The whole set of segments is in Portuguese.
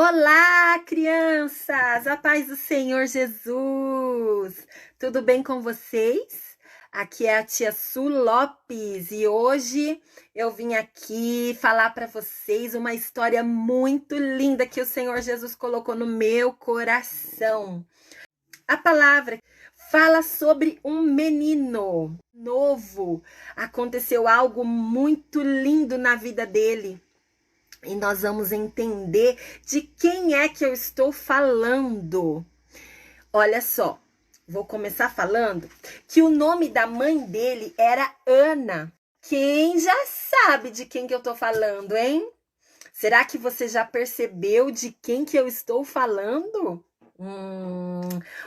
Olá, crianças! A paz do Senhor Jesus! Tudo bem com vocês? Aqui é a tia Su Lopes e hoje eu vim aqui falar para vocês uma história muito linda que o Senhor Jesus colocou no meu coração. A palavra fala sobre um menino novo. Aconteceu algo muito lindo na vida dele. E nós vamos entender de quem é que eu estou falando. Olha só, vou começar falando que o nome da mãe dele era Ana. Quem já sabe de quem que eu estou falando, hein? Será que você já percebeu de quem que eu estou falando?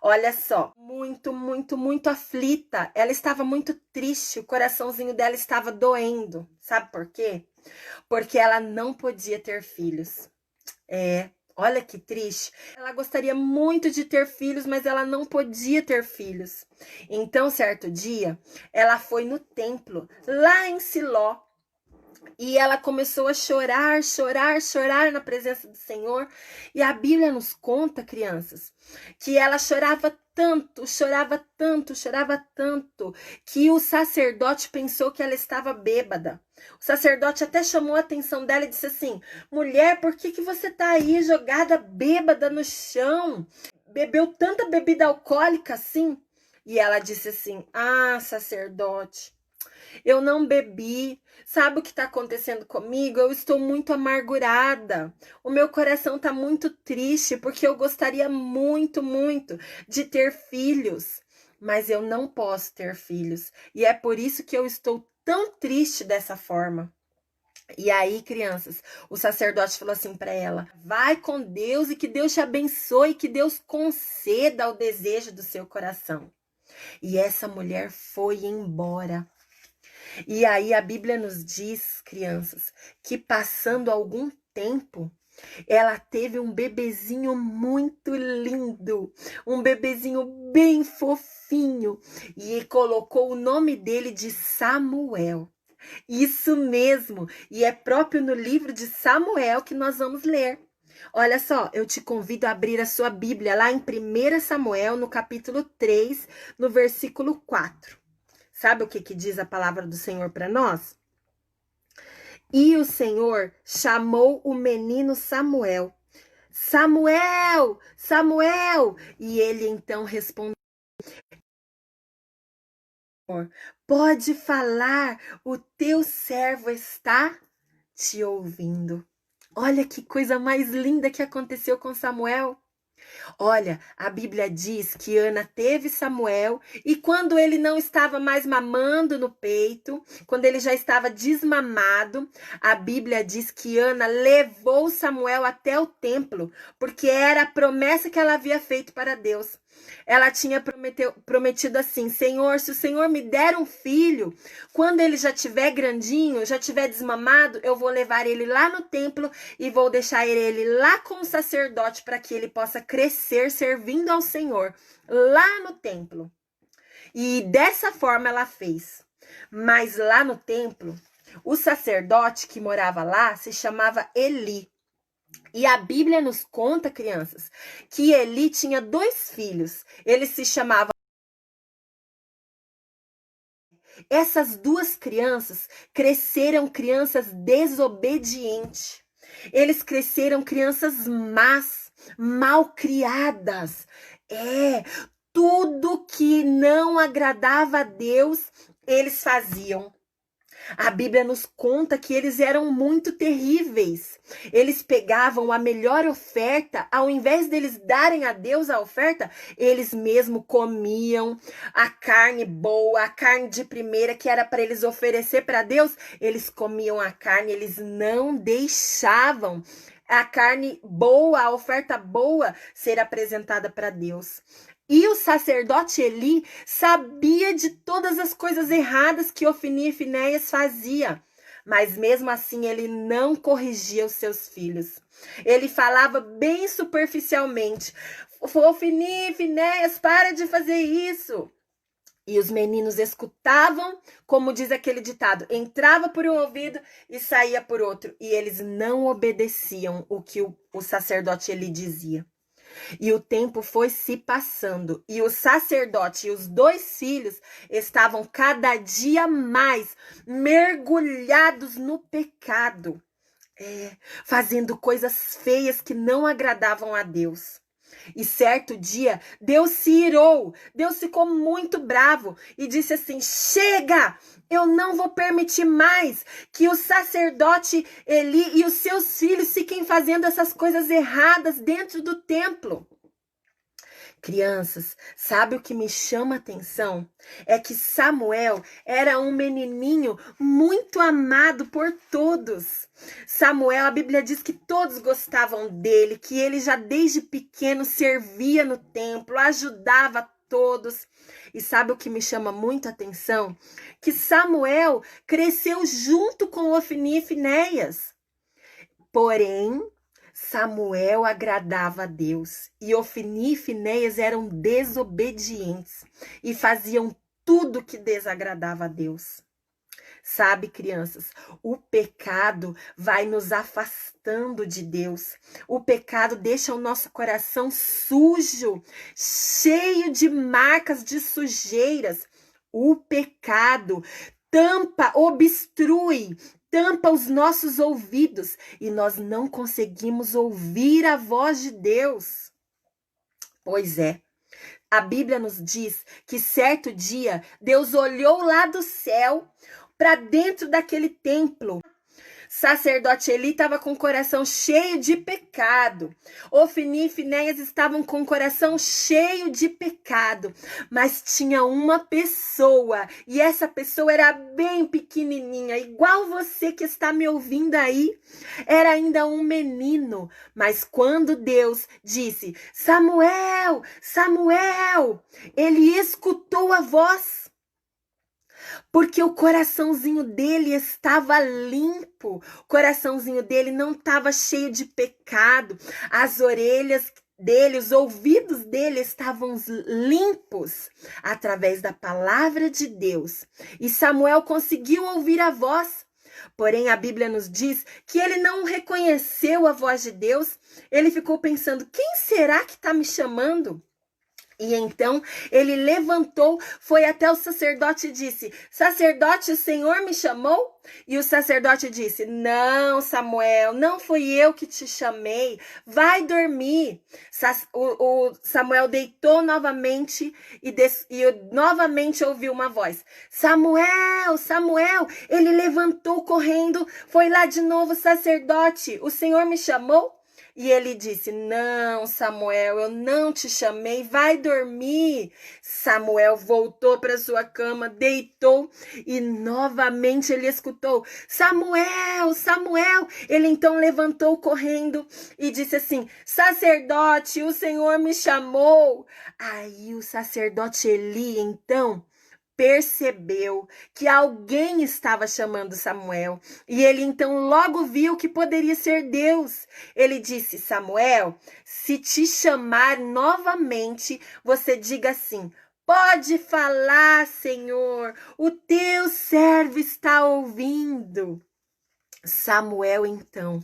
Olha só, muito aflita. Ela estava muito triste, o coraçãozinho dela estava doendo. Sabe por quê? Porque ela não podia ter filhos. Olha que triste. Ela gostaria muito de ter filhos, mas ela não podia ter filhos. Então, certo dia, ela foi no templo, lá em Siló, e ela começou a chorar na presença do Senhor. E a Bíblia nos conta, crianças, que ela chorava tanto, que o sacerdote pensou que ela estava bêbada. O sacerdote até chamou a atenção dela e disse assim: mulher, por que você tá aí jogada bêbada no chão? Bebeu tanta bebida alcoólica assim? E ela disse assim: ah, sacerdote, eu não bebi. Sabe o que está acontecendo comigo? Eu estou muito amargurada. O meu coração está muito triste porque eu gostaria muito de ter filhos, mas eu não posso ter filhos. E é por isso que eu estou tão triste dessa forma. E aí, crianças, o sacerdote falou assim para ela: vai com Deus e que Deus te abençoe, que Deus conceda o desejo do seu coração. E essa mulher foi embora. E aí a Bíblia nos diz, crianças, que passando algum tempo, ela teve um bebezinho muito lindo, um bebezinho bem fofinho, e colocou o nome dele de Samuel. Isso mesmo, e é próprio no livro de Samuel que nós vamos ler. Olha só, eu te convido a abrir a sua Bíblia lá em 1 Samuel, no capítulo 3, no versículo 4. Sabe o que diz a palavra do Senhor para nós? E o Senhor chamou o menino Samuel. Samuel, Samuel! E ele então respondeu: pode falar, o teu servo está te ouvindo. Olha que coisa mais linda que aconteceu com Samuel. Olha, a Bíblia diz que Ana teve Samuel e quando ele não estava mais mamando no peito, quando ele já estava desmamado, a Bíblia diz que Ana levou Samuel até o templo, porque era a promessa que ela havia feito para Deus. Ela tinha prometido assim: Senhor, se o Senhor me der um filho, quando ele já tiver grandinho, já tiver desmamado, eu vou levar ele lá no templo e vou deixar ele lá com o sacerdote para que ele possa crescer servindo ao Senhor lá no templo. E dessa forma ela fez. Mas lá no templo, o sacerdote que morava lá se chamava Eli. E a Bíblia nos conta, crianças, que Eli tinha 2 filhos. Eles se chamavam. Essas 2 crianças cresceram crianças desobedientes. Eles cresceram crianças más, mal criadas. Tudo que não agradava a Deus, eles faziam. A Bíblia nos conta que eles eram muito terríveis. Eles pegavam a melhor oferta, ao invés deles darem a Deus a oferta, eles mesmo comiam a carne boa, a carne de primeira que era para eles oferecer para Deus. Eles comiam a carne, eles não deixavam a carne boa, a oferta boa ser apresentada para Deus. E o sacerdote Eli sabia de todas as coisas erradas que Ofni e Finéias fazia, mas mesmo assim ele não corrigia os seus filhos. Ele falava bem superficialmente: Ofni e Finéias, para de fazer isso. E os meninos escutavam, como diz aquele ditado, entrava por um ouvido e saía por outro. E eles não obedeciam o que o sacerdote Eli dizia. E o tempo foi se passando, e o sacerdote e os 2 filhos estavam cada dia mais mergulhados no pecado, fazendo coisas feias que não agradavam a Deus. E certo dia, Deus se irou, Deus ficou muito bravo e disse assim: chega, eu não vou permitir mais que o sacerdote Eli e os seus filhos fiquem fazendo essas coisas erradas dentro do templo. Crianças, sabe o que me chama a atenção? É que Samuel era um menininho muito amado por todos. Samuel, a Bíblia diz que todos gostavam dele, que ele já desde pequeno servia no templo, ajudava todos. E sabe o que me chama muito a atenção? Que Samuel cresceu junto com Ofni e Finéias. Porém, Samuel agradava a Deus e Ofni e Finéias eram desobedientes e faziam tudo que desagradava a Deus. Sabe, crianças, o pecado vai nos afastando de Deus. O pecado deixa o nosso coração sujo, cheio de marcas de sujeiras. O pecado tampa, obstrui, tampa os nossos ouvidos e nós não conseguimos ouvir a voz de Deus. Pois é, a Bíblia nos diz que certo dia Deus olhou lá do céu para dentro daquele templo. Sacerdote Eli estava com o coração cheio de pecado. Ofni e Finéias estavam com o coração cheio de pecado. Mas tinha uma pessoa, e essa pessoa era bem pequenininha, igual você que está me ouvindo aí. Era ainda um menino, mas quando Deus disse: Samuel, Samuel, ele escutou a voz. Porque o coraçãozinho dele estava limpo, o coraçãozinho dele não estava cheio de pecado, as orelhas dele, os ouvidos dele estavam limpos através da palavra de Deus. E Samuel conseguiu ouvir a voz. Porém, a Bíblia nos diz que ele não reconheceu a voz de Deus, ele ficou pensando: quem será que está me chamando? E então ele levantou, foi até o sacerdote e disse: sacerdote, o Senhor me chamou? E o sacerdote disse: não, Samuel, não fui eu que te chamei, vai dormir. O Samuel deitou novamente e novamente ouviu uma voz: Samuel, Samuel. Ele levantou correndo, foi lá de novo: sacerdote, o Senhor me chamou? E ele disse: não, Samuel, eu não te chamei, vai dormir. Samuel voltou para sua cama, deitou e novamente ele escutou: Samuel, Samuel. Ele então levantou correndo e disse assim: sacerdote, o Senhor me chamou. Aí o sacerdote Eli então percebeu que alguém estava chamando Samuel, e ele então logo viu que poderia ser Deus. Ele disse: Samuel, se te chamar novamente, você diga assim: pode falar, Senhor, o teu servo está ouvindo. Samuel, então,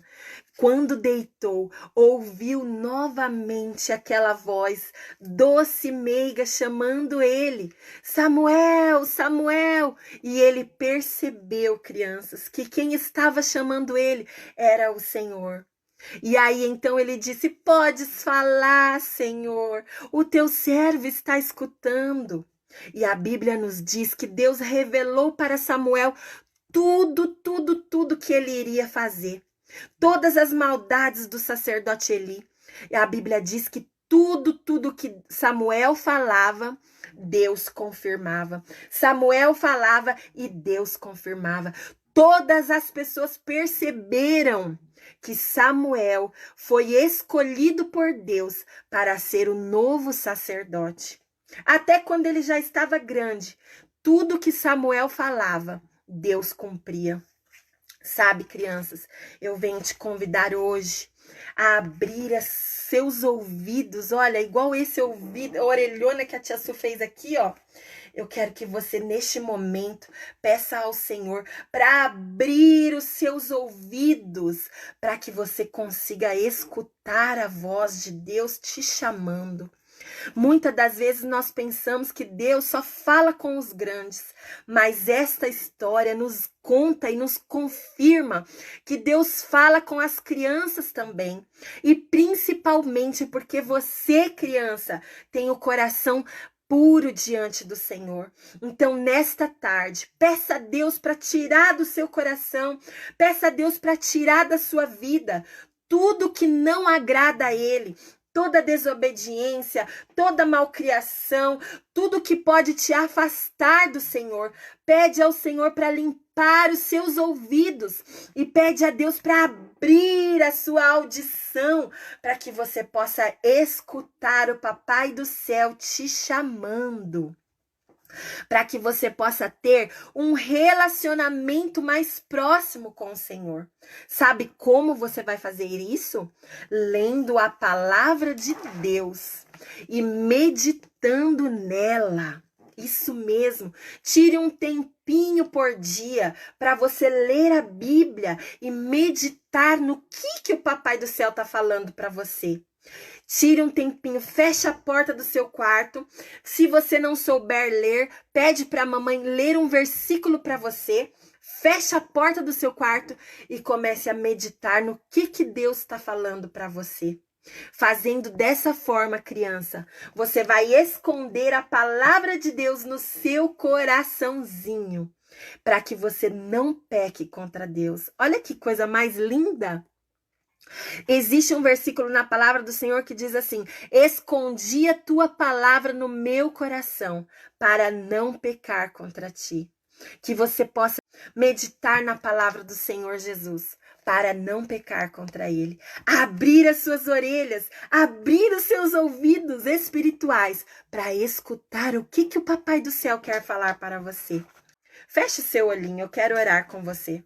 quando deitou, ouviu novamente aquela voz doce e meiga chamando ele: Samuel, Samuel. E ele percebeu, crianças, que quem estava chamando ele era o Senhor. E aí então ele disse: podes falar, Senhor, o teu servo está escutando. E a Bíblia nos diz que Deus revelou para Samuel tudo que ele iria fazer. Todas as maldades do sacerdote Eli. E a Bíblia diz que tudo que Samuel falava, Deus confirmava. Samuel falava e Deus confirmava. Todas as pessoas perceberam que Samuel foi escolhido por Deus para ser o novo sacerdote. Até quando ele já estava grande, tudo que Samuel falava, Deus cumpria. Sabe, crianças, eu venho te convidar hoje a abrir seus ouvidos. Olha, igual esse ouvido, a orelhona que a tia Su fez aqui, ó. Eu quero que você, neste momento, peça ao Senhor para abrir os seus ouvidos, para que você consiga escutar a voz de Deus te chamando. Muitas das vezes nós pensamos que Deus só fala com os grandes, mas esta história nos conta e nos confirma que Deus fala com as crianças também. E principalmente porque você, criança, tem o coração puro diante do Senhor. Então, nesta tarde, peça a Deus para tirar do seu coração, peça a Deus para tirar da sua vida tudo que não agrada a Ele. Toda desobediência, toda malcriação, tudo que pode te afastar do Senhor. Pede ao Senhor para limpar os seus ouvidos e pede a Deus para abrir a sua audição, para que você possa escutar o Papai do céu te chamando. Para que você possa ter um relacionamento mais próximo com o Senhor. Sabe como você vai fazer isso? Lendo a palavra de Deus e meditando nela. Isso mesmo. Tire um tempinho por dia para você ler a Bíblia e meditar no que o Papai do Céu está falando para você. Tire um tempinho, feche a porta do seu quarto. Se você não souber ler, pede para a mamãe ler um versículo para você. Feche a porta do seu quarto e comece a meditar no que Deus está falando para você. Fazendo dessa forma, criança, você vai esconder a palavra de Deus no seu coraçãozinho, para que você não peque contra Deus. Olha que coisa mais linda! Existe um versículo na palavra do Senhor que diz assim: escondi a tua palavra no meu coração para não pecar contra ti. Que você possa meditar na palavra do Senhor Jesus para não pecar contra ele. Abrir as suas orelhas, abrir os seus ouvidos espirituais para escutar o que o Papai do Céu quer falar para você. Feche o seu olhinho, eu quero orar com você.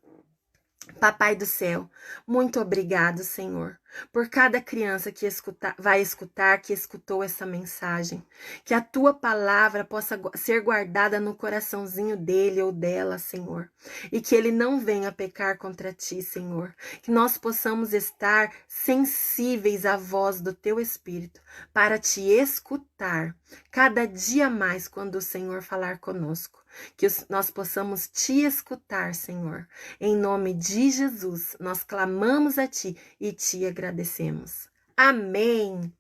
Papai do céu, muito obrigado, Senhor, por cada criança que vai escutar, que escutou essa mensagem. Que a tua palavra possa ser guardada no coraçãozinho dele ou dela, Senhor. E que ele não venha pecar contra ti, Senhor. Que nós possamos estar sensíveis à voz do teu Espírito para te escutar cada dia mais quando o Senhor falar conosco. Que nós possamos te escutar, Senhor. Em nome de Jesus, nós clamamos a ti e te agradecemos. Amém.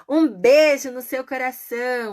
Um beijo no seu coração.